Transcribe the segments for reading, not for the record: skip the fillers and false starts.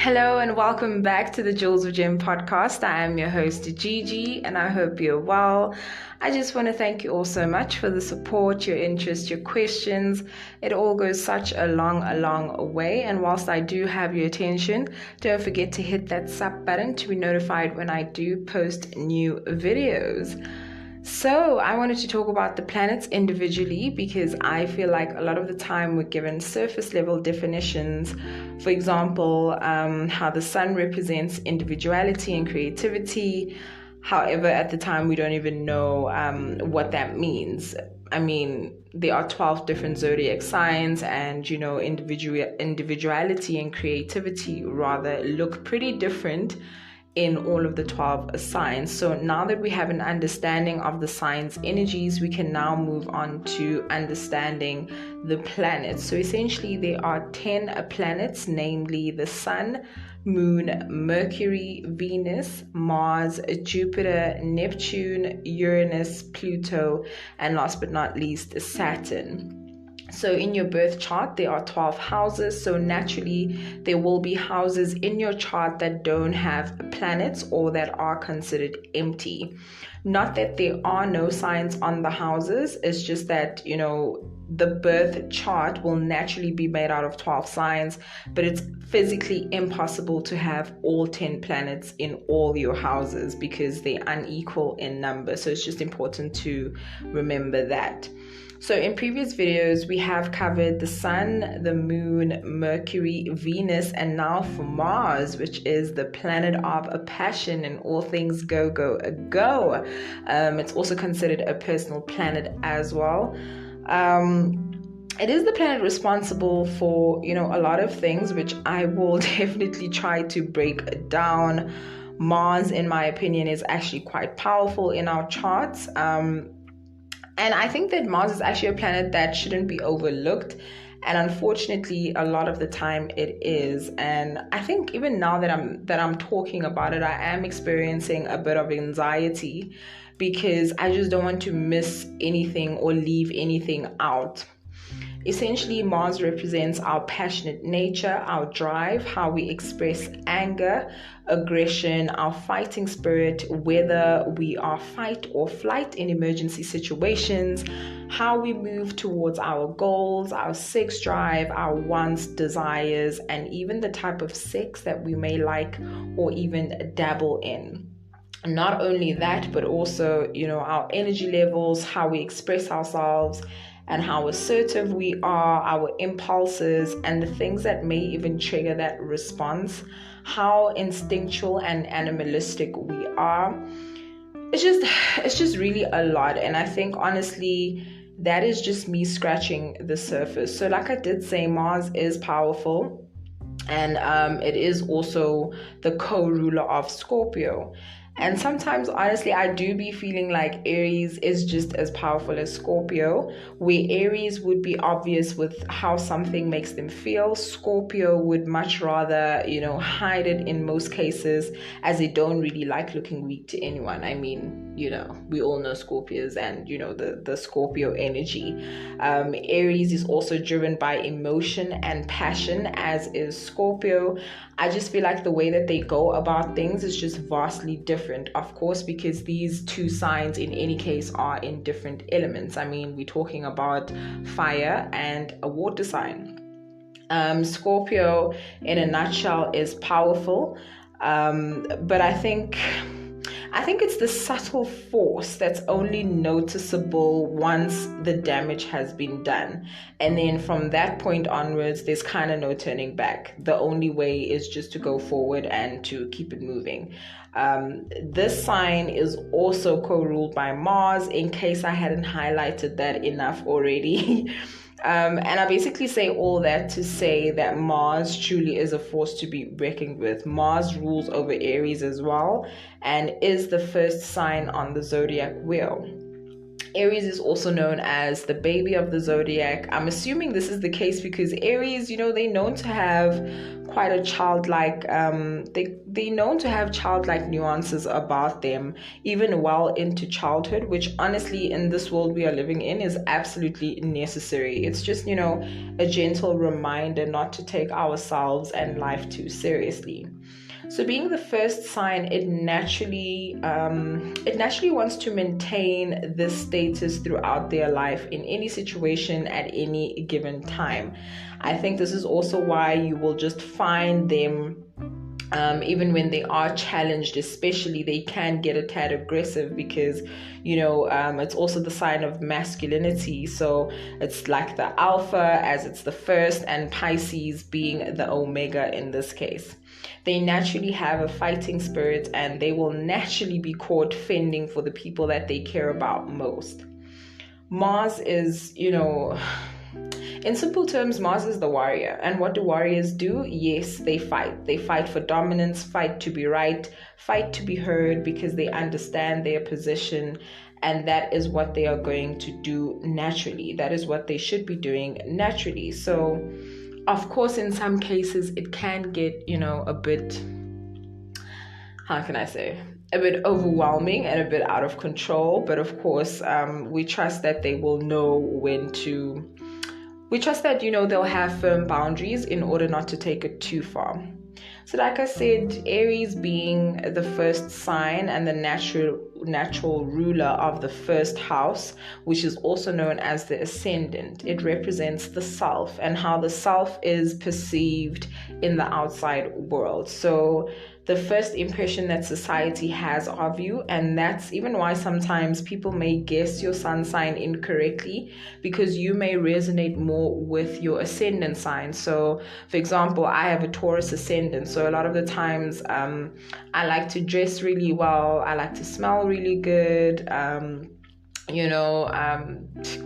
Hello and welcome back to the Jewels of Gem podcast. I am your host, GiGi, and I hope you're well. I just want to thank you all so much for the support, your interest, your questions. It all goes such a long way. And whilst I do have your attention, don't forget to hit that sub button to be notified when I do post new videos. So I wanted to talk about the planets individually because I feel like a lot of the time we're given surface level definitions. For example, how the sun represents individuality and creativity. However, at the time we don't even know what that means. I mean, there are 12 different zodiac signs, and individuality and creativity rather look pretty different in all of the 12 signs. So now that we have an understanding of the signs' energies, we can now move on to understanding the planets. So essentially there are 10 planets, namely the Sun, Moon, Mercury, Venus, Mars, Jupiter, Neptune, Uranus, Pluto, and last but not least, Saturn. So in your birth chart, there are 12 houses. So naturally, there will be houses in your chart that don't have planets or that are considered empty. Not that there are no signs on the houses. It's just that, the birth chart will naturally be made out of 12 signs, but it's physically impossible to have all 10 planets in all your houses because they're unequal in number. So it's just important to remember that. So in previous videos, we have covered the Sun, the Moon, Mercury, Venus, and now for Mars, which is the planet of passion and all things go. It's also considered a personal planet as well. It is the planet responsible for, a lot of things, which I will definitely try to break down. Mars, in my opinion, is actually quite powerful in our charts. And I think that Mars is actually a planet that shouldn't be overlooked. And unfortunately, a lot of the time it is. And I think even now that I'm talking about it, I am experiencing a bit of anxiety because I just don't want to miss anything or leave anything out. Essentially, Mars represents our passionate nature, our drive, how we express anger, aggression, our fighting spirit, whether we are fight or flight in emergency situations, how we move towards our goals, our sex drive, our wants, desires, and even the type of sex that we may like or even dabble in. Not only that, but also, our energy levels, how we express ourselves, and how assertive we are, our impulses, and the things that may even trigger that response, how instinctual and animalistic we are. It's just really a lot. And I think honestly, that is just me scratching the surface. So like I did say, Mars is powerful, and it is also the co-ruler of Scorpio. And sometimes, honestly, I do be feeling like Aries is just as powerful as Scorpio, where Aries would be obvious with how something makes them feel. Scorpio would much rather, hide it in most cases, as they don't really like looking weak to anyone. I mean, we all know Scorpios and, the Scorpio energy. Aries is also driven by emotion and passion, as is Scorpio. I just feel like the way that they go about things is just vastly different, of course, because these two signs in any case are in different elements. I mean, we're talking about fire and a water sign. Scorpio, in a nutshell, is powerful, but I think it's the subtle force that's only noticeable once the damage has been done. And then from that point onwards, there's kind of no turning back. The only way is just to go forward and to keep it moving. This sign is also co-ruled by Mars, in case I hadn't highlighted that enough already. And I basically say all that to say that Mars truly is a force to be reckoned with. Mars rules over Aries as well and is the first sign on the zodiac wheel. Aries is also known as the baby of the zodiac. I'm assuming this is the case because Aries, they're known to have quite a childlike, they're known to have childlike nuances about them, even well into childhood, which honestly in this world we are living in is absolutely necessary. It's just, a gentle reminder not to take ourselves and life too seriously. So being the first sign, it naturally wants to maintain this status throughout their life in any situation at any given time. I think this is also why you will just find them even when they are challenged, especially, they can get a tad aggressive because, it's also the sign of masculinity. So it's like the alpha as it's the first, and Pisces being the omega in this case. They naturally have a fighting spirit, and they will naturally be caught fending for the people that they care about most. Mars is, in simple terms, Mars is the warrior. And what do warriors do? Yes, they fight. They fight for dominance, fight to be right, fight to be heard, because they understand their position. And that is what they are going to do naturally. That is what they should be doing naturally. So, of course, in some cases, it can get, a bit, how can I say, a bit overwhelming and a bit out of control. But of course, we trust that they will know when to, we trust that, they'll have firm boundaries in order not to take it too far. So like I said, Aries being the first sign and the natural ruler of the first house, which is also known as the ascendant. It represents the self and how the self is perceived in the outside world. So the first impression that society has of you, and that's even why sometimes people may guess your sun sign incorrectly, because you may resonate more with your ascendant sign. So for example, I have a Taurus ascendant, so a lot of the times I like to dress really well, I like to smell really good,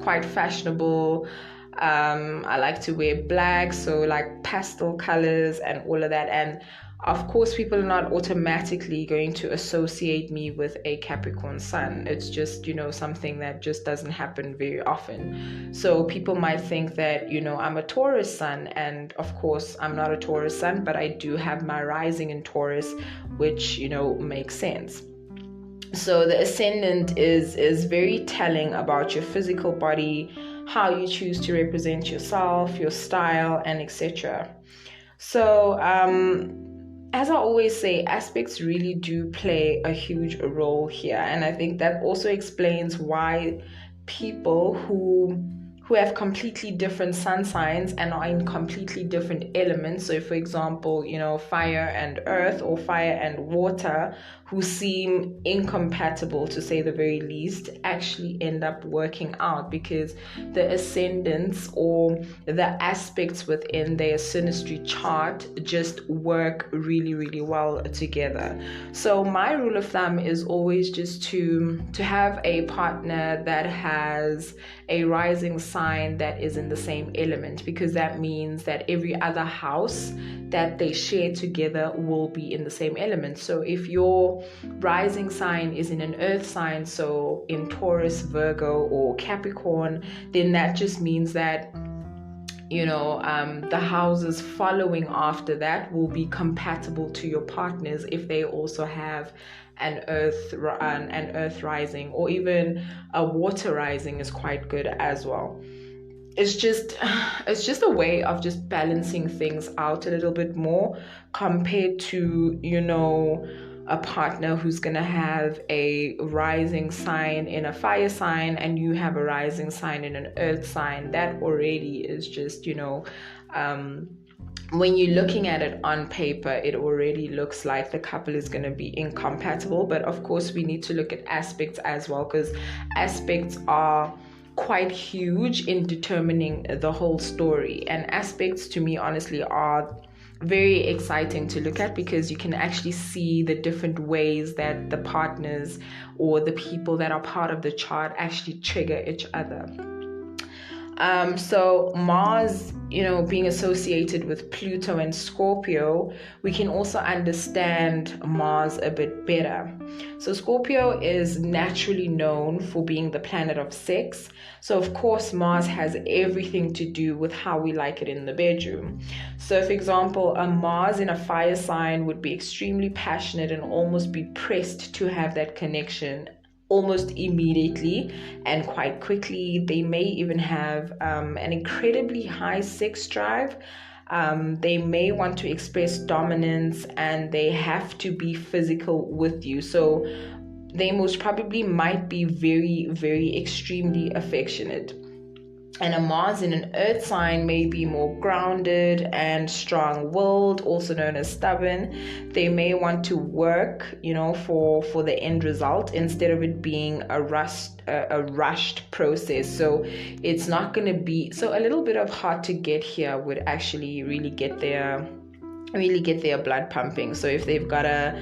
quite fashionable. I like to wear black, so like pastel colors and all of that. And of course, people are not automatically going to associate me with a Capricorn sun. It's just, something that just doesn't happen very often. So people might think that, I'm a Taurus sun, and of course I'm not a Taurus sun, but I do have my rising in Taurus, which, makes sense. So the ascendant is very telling about your physical body, how you choose to represent yourself, your style, and etc. So, as I always say, aspects really do play a huge role here. And I think that also explains why people who have completely different sun signs and are in completely different elements. So for example, fire and earth, or fire and water, who seem incompatible to say the very least, actually end up working out, because the ascendants or the aspects within their synastry chart just work really, really well together. So my rule of thumb is always just to have a partner that has a rising sign that is in the same element, because that means that every other house that they share together will be in the same element. So if your rising sign is in an earth sign, so in Taurus, Virgo, or Capricorn, then that just means that the houses following after that will be compatible to your partners if they also have an earth rising, or even a water rising is quite good as well. It's just a way of just balancing things out a little bit more, compared to a partner who's gonna have a rising sign in a fire sign and you have a rising sign in an earth sign. That already is just when you're looking at it on paper, it already looks like the couple is going to be incompatible. But of course, we need to look at aspects as well, because aspects are quite huge in determining the whole story. And aspects, to me, honestly, are very exciting to look at, because you can actually see the different ways that the partners or the people that are part of the chart actually trigger each other. So Mars, being associated with Pluto and Scorpio, we can also understand Mars a bit better. So Scorpio is naturally known for being the planet of sex. So of course, Mars has everything to do with how we like it in the bedroom. So for example, a Mars in a fire sign would be extremely passionate and almost be pressed to have that connection almost immediately and quite quickly. They may even have an incredibly high sex drive. They may want to express dominance, and they have to be physical with you. So they most probably might be very, very extremely affectionate. And a Mars in an earth sign may be more grounded and strong-willed, also known as stubborn. They may want to work, for the end result instead of it being a rushed process. So it's not going to be, so a little bit of hard to get here would actually really get their blood pumping. So if they've got a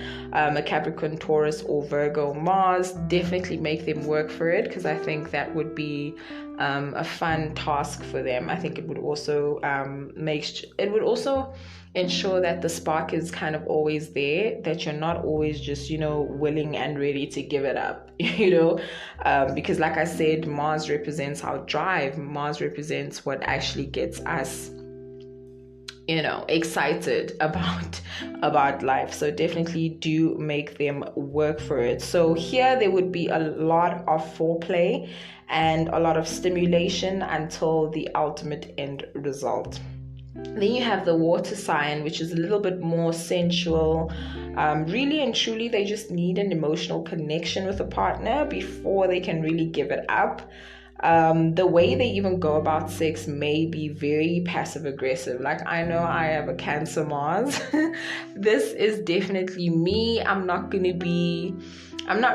Capricorn, Taurus, or Virgo Mars, definitely make them work for it, because I think that would be a fun task for them. I think it would also ensure that the spark is kind of always there, that you're not always just willing and ready to give it up, because like I said, Mars represents our drive. Mars represents what actually gets us excited about life. So definitely do make them work for it. So here there would be a lot of foreplay and a lot of stimulation until the ultimate end result. Then you have the water sign, which is a little bit more sensual. Really and truly, they just need an emotional connection with a partner before they can really give it up. The way they even go about sex may be very passive aggressive. Like, I know I have a Cancer Mars. This is definitely me. I'm not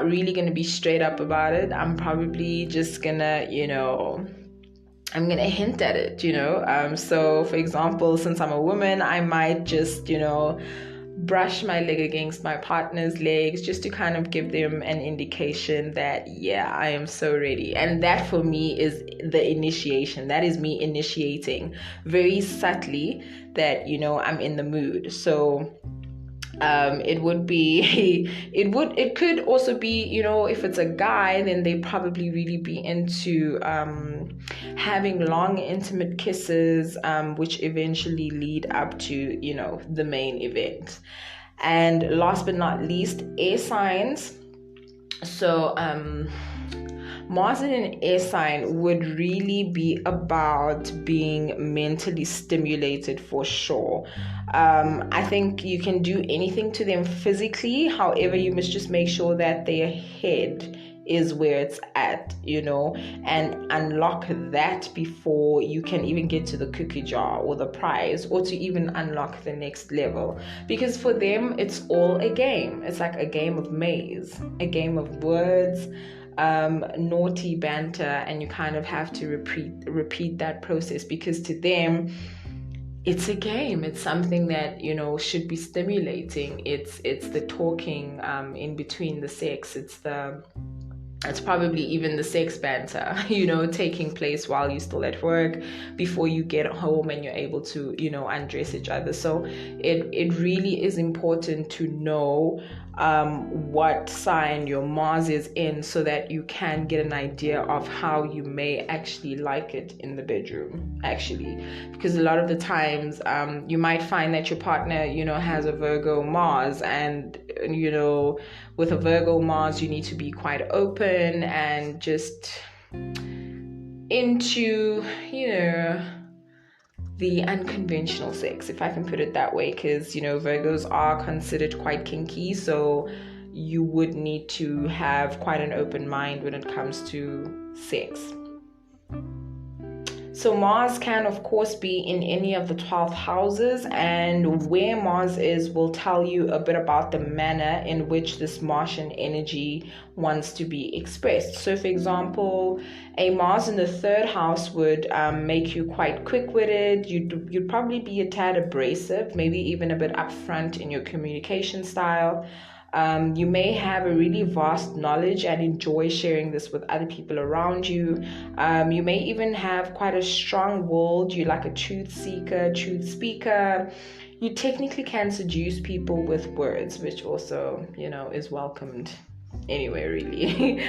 really gonna be straight up about it. I'm probably just gonna, I'm gonna hint at it, so for example, since I'm a woman, I might just, brush my leg against my partner's legs just to kind of give them an indication that, yeah, I am so ready. And that for me is the initiation. That is me initiating very subtly that, I'm in the mood. So it could also be, if it's a guy, then they probably really be into having long intimate kisses, which eventually lead up to the main event. And last but not least, air signs. So Mars in an air sign would really be about being mentally stimulated for sure. I think you can do anything to them physically. However, you must just make sure that their head is where it's at, and unlock that before you can even get to the cookie jar or the prize, or to even unlock the next level. Because for them, it's all a game. It's like a game of maze, a game of words, naughty banter, and you kind of have to repeat that process, because to them it's a game. It's something that should be stimulating. It's the talking in between the sex. It's probably even the sex banter, taking place while you're still at work, before you get home and you're able to, undress each other. So it really is important to know what sign your Mars is in, so that you can get an idea of how you may actually like it in the bedroom, actually. Because a lot of the times you might find that your partner, has a Virgo Mars, and with a Virgo Mars, you need to be quite open and just into, the unconventional sex, if I can put it that way, because, Virgos are considered quite kinky, so you would need to have quite an open mind when it comes to sex. So Mars can, of course, be in any of the 12 houses, and where Mars is will tell you a bit about the manner in which this Martian energy wants to be expressed. So, for example, a Mars in the 3rd house would make you quite quick-witted. You'd probably be a tad abrasive, maybe even a bit upfront in your communication style. You may have a really vast knowledge and enjoy sharing this with other people around you. You may even have quite a strong will. You're like a truth seeker, truth speaker. You technically can seduce people with words, which also, is welcomed anyway, really.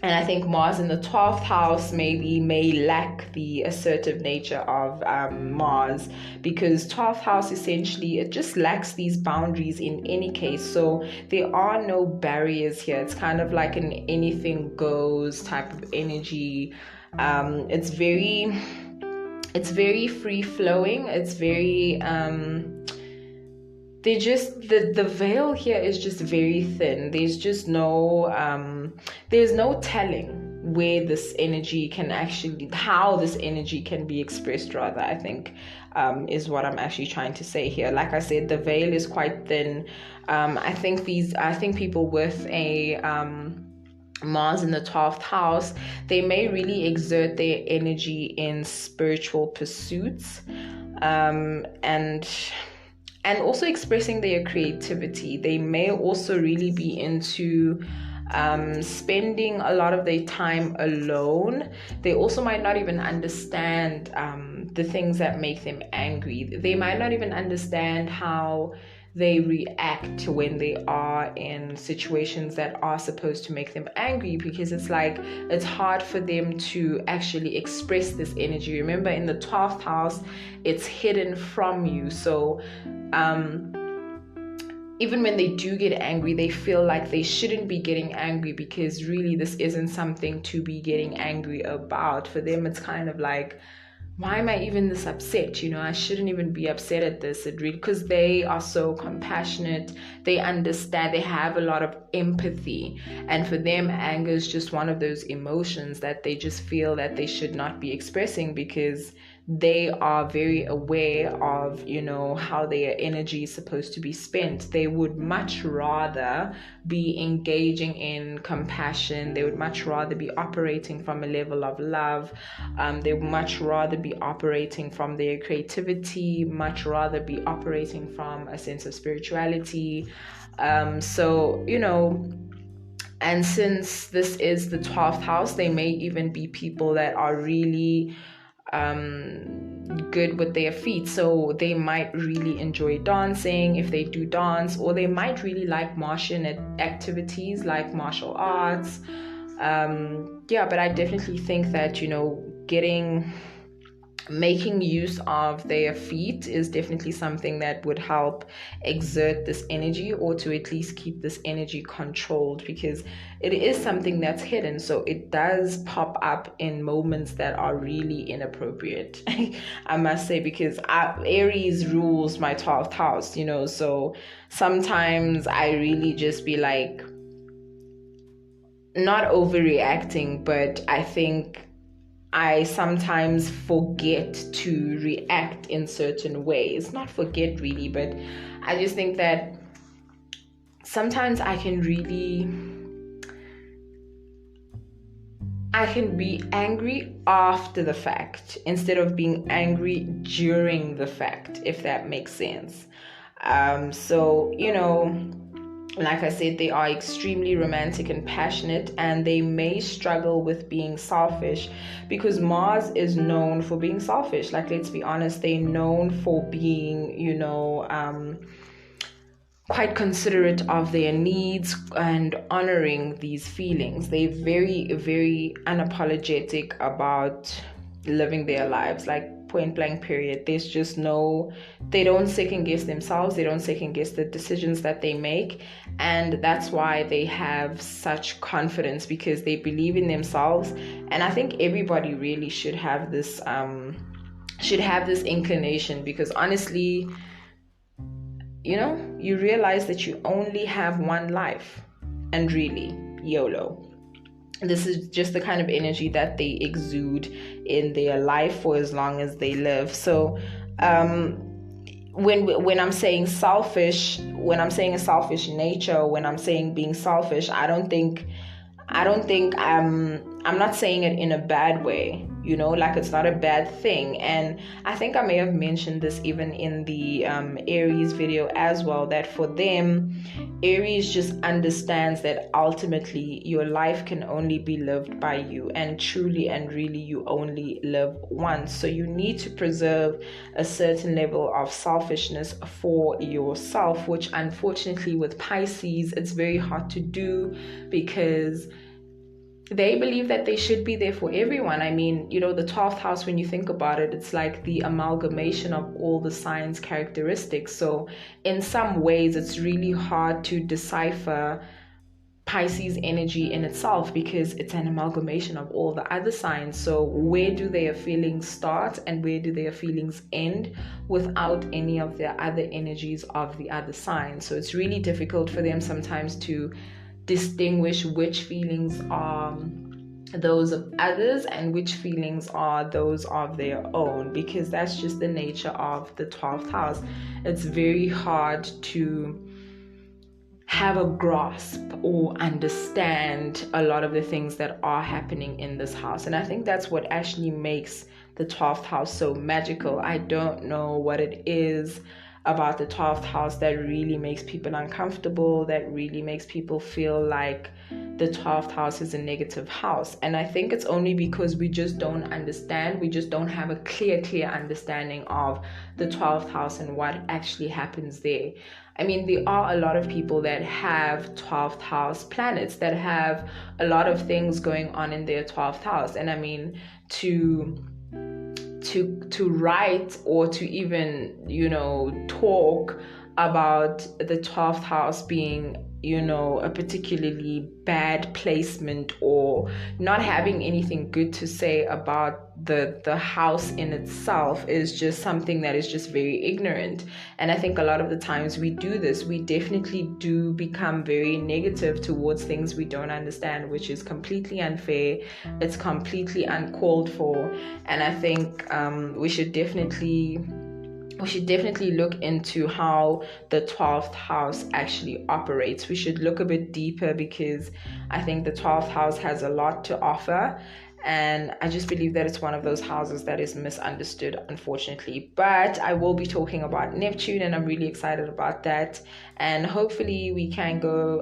And I think Mars in the 12th house may lack the assertive nature of Mars, because 12th house essentially, it just lacks these boundaries in any case. So there are no barriers here. It's kind of like an anything goes type of energy. It's very free flowing. It's very they just the veil here is just very thin. There's just no telling where this energy can how this energy can be expressed, rather, I think, is what I'm actually trying to say here. Like I said, the veil is quite thin. I think people with a Mars in the 12th house, they may really exert their energy in spiritual pursuits, and also expressing their creativity. They may also really be into spending a lot of their time alone. They also might not even understand the things that make them angry. They might not even understand how they react when they are in situations that are supposed to make them angry, because it's hard for them to actually express this energy. Remember, in the 12th house, it's hidden from you. So even when they do get angry, they feel like they shouldn't be getting angry, because really this isn't something to be getting angry about. For them, it's kind of like, why am I even this upset? I shouldn't even be upset at this. Because they are so compassionate. They understand. They have a lot of empathy. And for them, anger is just one of those emotions that they just feel that they should not be expressing, because they are very aware of, how their energy is supposed to be spent. They would much rather be engaging in compassion. They would much rather be operating from a level of love. They would much rather be operating from their creativity, much rather be operating from a sense of spirituality. And since this is the 12th house, they may even be people that are really good with their feet. So they might really enjoy dancing if they do dance, or they might really like martial activities like martial arts. But I definitely think that, making use of their feet is definitely something that would help exert this energy, or to at least keep this energy controlled, because it is something that's hidden. So it does pop up in moments that are really inappropriate, I must say, because Aries rules my 12th house, so sometimes I really just be like, not overreacting, but I think I sometimes forget to react in certain ways. Not forget really, but I just think that sometimes I can be angry after the fact instead of being angry during the fact, if that makes sense. Like I said, they are extremely romantic and passionate, and they may struggle with being selfish, because Mars is known for being selfish. Like, let's be honest, they're known for being, quite considerate of their needs and honoring these feelings. They're very, very unapologetic about living their lives, like point blank period. There's just they don't second guess themselves. They don't second guess the decisions that they make. And that's why they have such confidence, because they believe in themselves. And I think everybody really should have this inclination, because honestly, you realize that you only have one life, and really, YOLO. This is just the kind of energy that they exude in their life for as long as they live. So when I'm saying selfish, when I'm saying a selfish nature, when I'm saying being selfish, I'm not saying it in a bad way. like it's not a bad thing. And I think I may have mentioned this even in the Aries video as well, that for them, Aries just understands that ultimately your life can only be lived by you, and truly and really you only live once. So you need to preserve a certain level of selfishness for yourself, which unfortunately with Pisces it's very hard to do, because they believe that they should be there for everyone. I mean, the 12th house, when you think about it, it's like the amalgamation of all the signs' characteristics. So in some ways, it's really hard to decipher Pisces energy in itself, because it's an amalgamation of all the other signs. So where do their feelings start and where do their feelings end without any of the other energies of the other signs? So it's really difficult for them sometimes to distinguish which feelings are those of others and which feelings are those of their own, because that's just the nature of the 12th house. It's very hard to have a grasp or understand a lot of the things that are happening in this house. And I think that's what actually makes the 12th house so magical. I don't know what it is about the 12th house that really makes people uncomfortable, that really makes people feel like the 12th house is a negative house. And I think it's only because we just don't understand, we just don't have a clear understanding of the 12th house and what actually happens there. I mean, there are a lot of people that have 12th house planets, that have a lot of things going on in their 12th house. And I mean, to write or to even, talk about the 12th house being, a particularly bad placement or not having anything good to say about the house in itself is just something that is just very ignorant. And I think a lot of the times we do this, we definitely do become very negative towards things we don't understand, which is completely unfair. It's completely uncalled for. And I think we should definitely look into how the 12th house actually operates. We should look a bit deeper, because I think the 12th house has a lot to offer. And I just believe that it's one of those houses that is misunderstood, unfortunately. But I will be talking about Neptune, and I'm really excited about that. And hopefully we can go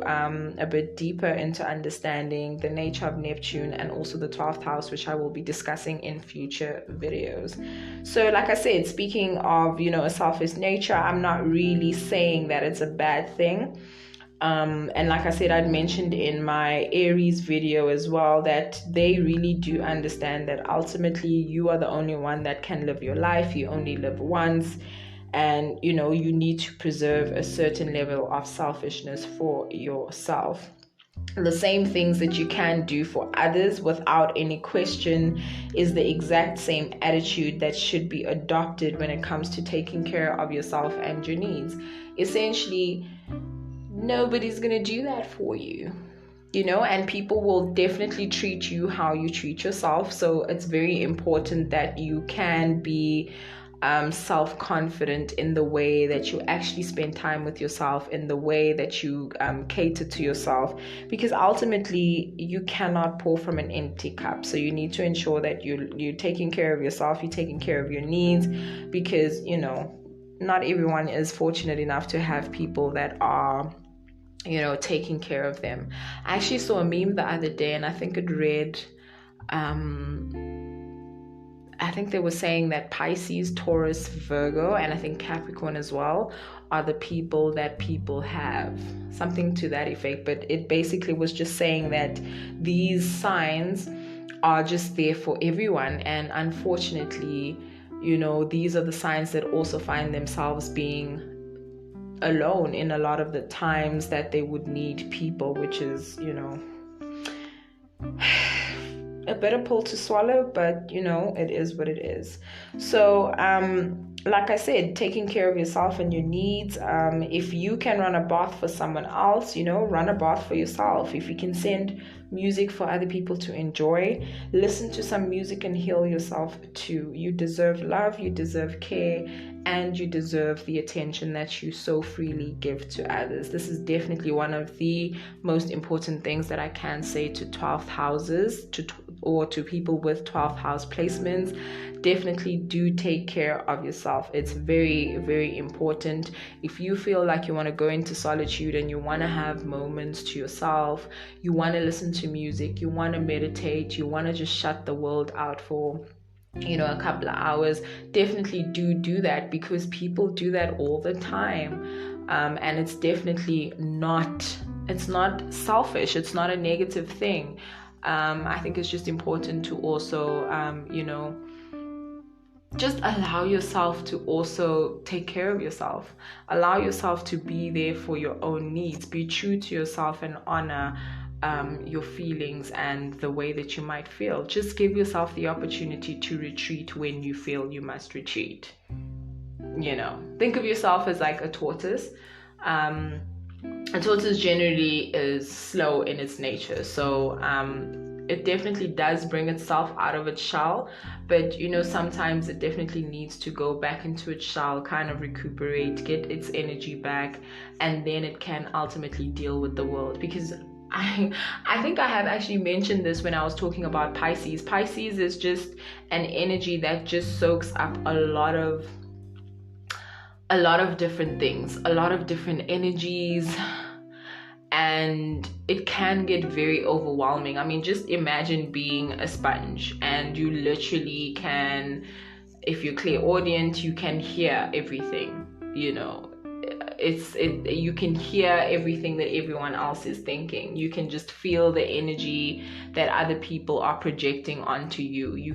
a bit deeper into understanding the nature of Neptune and also the 12th house, which I will be discussing in future videos. So like I said, speaking of, a selfish nature, I'm not really saying that it's a bad thing. And like I said, I'd mentioned in my Aries video as well that they really do understand that ultimately you are the only one that can live your life. You only live once, and you need to preserve a certain level of selfishness for yourself. The same things that you can do for others without any question is the exact same attitude that should be adopted when it comes to taking care of yourself and your needs. Essentially, nobody's gonna do that for you, and people will definitely treat you how you treat yourself. So it's very important that you can be self-confident in the way that you actually spend time with yourself, in the way that you cater to yourself, because ultimately you cannot pour from an empty cup. So you need to ensure that you're taking care of yourself, you're taking care of your needs, because not everyone is fortunate enough to have people that are taking care of them. I actually saw a meme the other day, and I think it read, I think they were saying that Pisces, Taurus, Virgo, and I think Capricorn as well are the people that people have. Something to that effect. But it basically was just saying that these signs are just there for everyone. And unfortunately, these are the signs that also find themselves being alone in a lot of the times that they would need people, which is a bitter pill to swallow, but it is what it is. So like I said, taking care of yourself and your needs. If you can run a bath for someone else, run a bath for yourself. If you can send music for other people to enjoy, listen to some music and heal yourself too. You deserve love, you deserve care, and you deserve the attention that you so freely give to others. This is definitely one of the most important things that I can say to 12th houses, or to people with 12th house placements, definitely do take care of yourself. It's very, very important. If you feel like you want to go into solitude and you want to have moments to yourself, you want to listen to music, you want to meditate, you want to just shut the world out for a couple of hours, definitely do that, because people do that all the time. And it's definitely it's not selfish. It's not a negative thing. I think it's just important to also, just allow yourself to also take care of yourself. Allow yourself to be there for your own needs. Be true to yourself and honor your feelings and the way that you might feel. Just give yourself the opportunity to retreat when you feel you must retreat. Think of yourself as like a tortoise. A tortoise generally is slow in its nature, so it definitely does bring itself out of its shell, but sometimes it definitely needs to go back into its shell, kind of recuperate, get its energy back, and then it can ultimately deal with the world. Because I think I have actually mentioned this when I was talking about Pisces. Pisces is just an energy that just soaks up a lot of different things, a lot of different energies, and it can get very overwhelming. I mean, just imagine being a sponge and you literally can, if you're clairaudient, you can hear everything, you can hear everything that everyone else is thinking. You can just feel the energy that other people are projecting onto you. You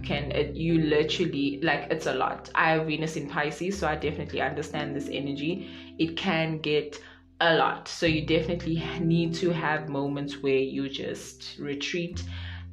literally, like, it's a lot. I have Venus in Pisces, so I definitely understand this energy. It can get a lot, so you definitely need to have moments where you just retreat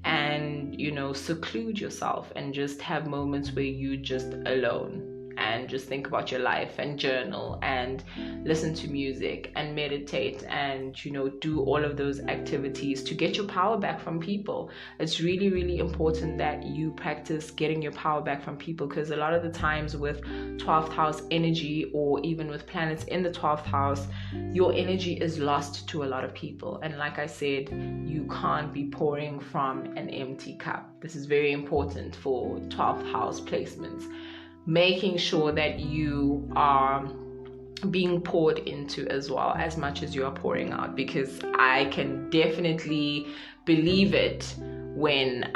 and seclude yourself, and just have moments where you just alone and just think about your life and journal and listen to music and meditate and do all of those activities to get your power back from people. It's really, really important that you practice getting your power back from people, because a lot of the times with 12th house energy, or even with planets in the 12th house, your energy is lost to a lot of people. And like I said, you can't be pouring from an empty cup. This is very important for 12th house placements. Making sure that you are being poured into as well, as much as you are pouring out, because I can definitely believe it when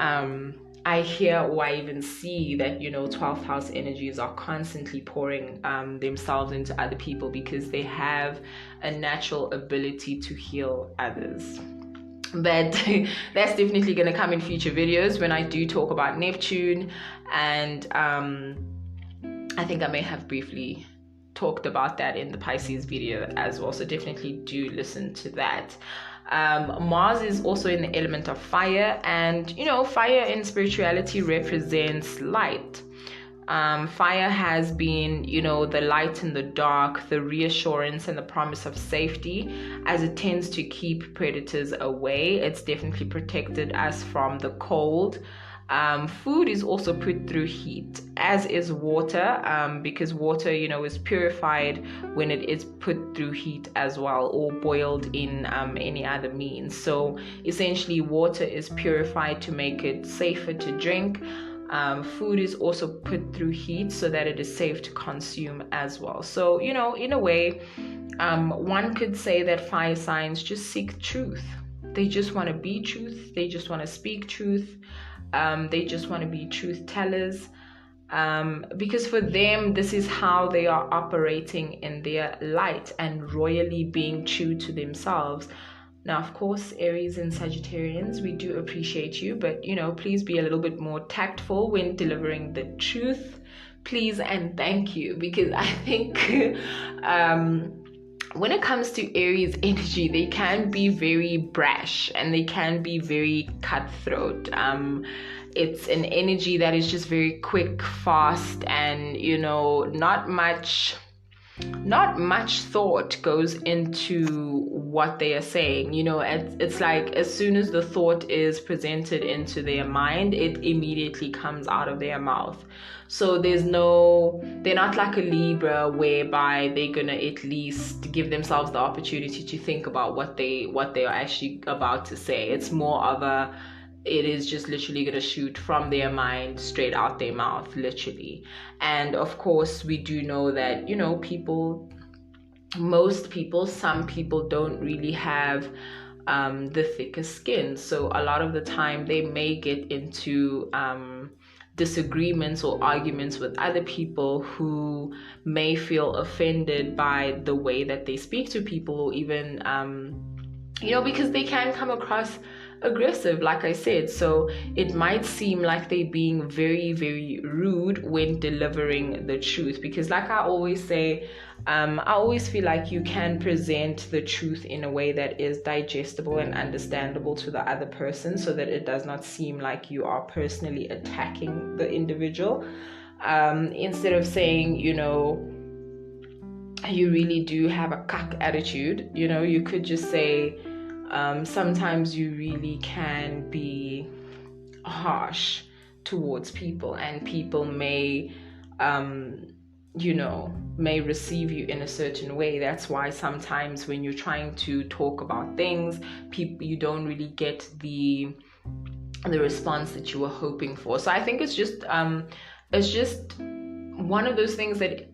I hear or I even see that 12th house energies are constantly pouring themselves into other people, because they have a natural ability to heal others. But that's definitely going to come in future videos when I do talk about Neptune, and I think I may have briefly talked about that in the Pisces video as well, so definitely do listen to that. Mars is also in the element of fire, and fire in spirituality represents light. Fire has been, the light in the dark, the reassurance and the promise of safety, as it tends to keep predators away. It's definitely protected us from the cold. Food is also put through heat, as is water, because water, is purified when it is put through heat as well, or boiled in any other means. So essentially, water is purified to make it safer to drink. Food is also put through heat so that it is safe to consume as well. So, in a way, one could say that fire signs just seek truth. They just want to be truth. They just want to speak truth. They just want to be truth tellers, because for them, this is how they are operating in their light and royally being true to themselves. Now, of course, Aries and Sagittarians, we do appreciate you, but please be a little bit more tactful when delivering the truth, please and thank you, because I think when it comes to Aries energy, they can be very brash and they can be very cutthroat. It's an energy that is just very quick, fast, and not much thought goes into what they are saying. It's like as soon as the thought is presented into their mind, it immediately comes out of their mouth. So they're not like a Libra, whereby they're gonna at least give themselves the opportunity to think about what they are actually about to say. It's more of a it is just literally going to shoot from their mind straight out their mouth, literally. And of course, we do know that, you know, some people don't really have the thickest skin. So a lot of the time they may get into disagreements or arguments with other people who may feel offended by the way that they speak to people, or even because they can come across aggressive, like I said. So it might seem like they're being very, very rude when delivering the truth, because like I always say, I always feel like you can present the truth in a way that is digestible and understandable to the other person, so that it does not seem like you are personally attacking the individual. Instead of saying, you really do have a cuck attitude, you could just say, sometimes you really can be harsh towards people, and people may receive you in a certain way. That's why sometimes when you're trying to talk about things, you don't really get the response that you were hoping for. So I think it's just one of those things that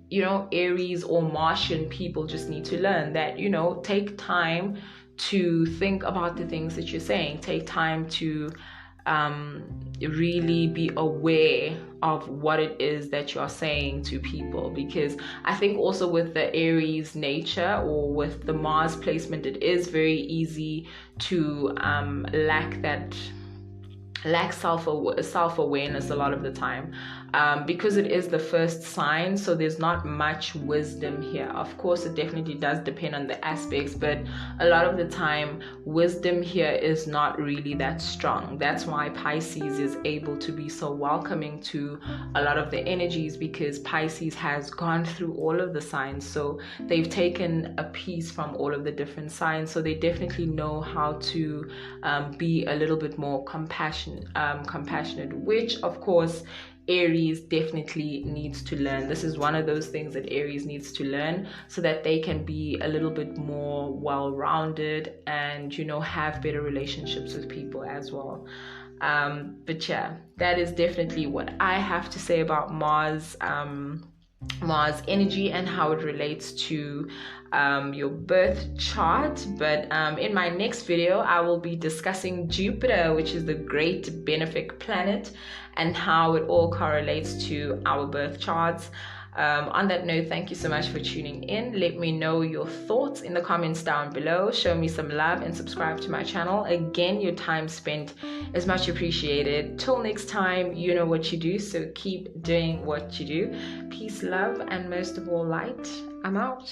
Aries or Martian people just need to learn, that take time to think about the things that you're saying. Take time to really be aware of what it is that you're saying to people, because I think also with the Aries nature, or with the Mars placement, it is very easy to lack self-awareness a lot of the time, because it is the first sign, so there's not much wisdom here. Of course, it definitely does depend on the aspects, but a lot of the time wisdom here is not really that strong. That's why Pisces is able to be so welcoming to a lot of the energies, because Pisces has gone through all of the signs, so they've taken a piece from all of the different signs, so they definitely know how to be a little bit more compassionate, which of course Aries definitely needs to learn. This is one of those things that Aries needs to learn, so that they can be a little bit more well-rounded and have better relationships with people as well. But yeah, that is definitely what I have to say about Mars energy and how it relates to your birth chart. But in my next video, I will be discussing Jupiter, which is the great benefic planet, and how it all correlates to our birth charts. On that note, thank you so much for tuning in. Let me know your thoughts in the comments down below. Show me some love and subscribe to my channel. Again, your time spent is much appreciated. Till next time, you know what you do, so keep doing what you do. Peace, love, and most of all, light. I'm out.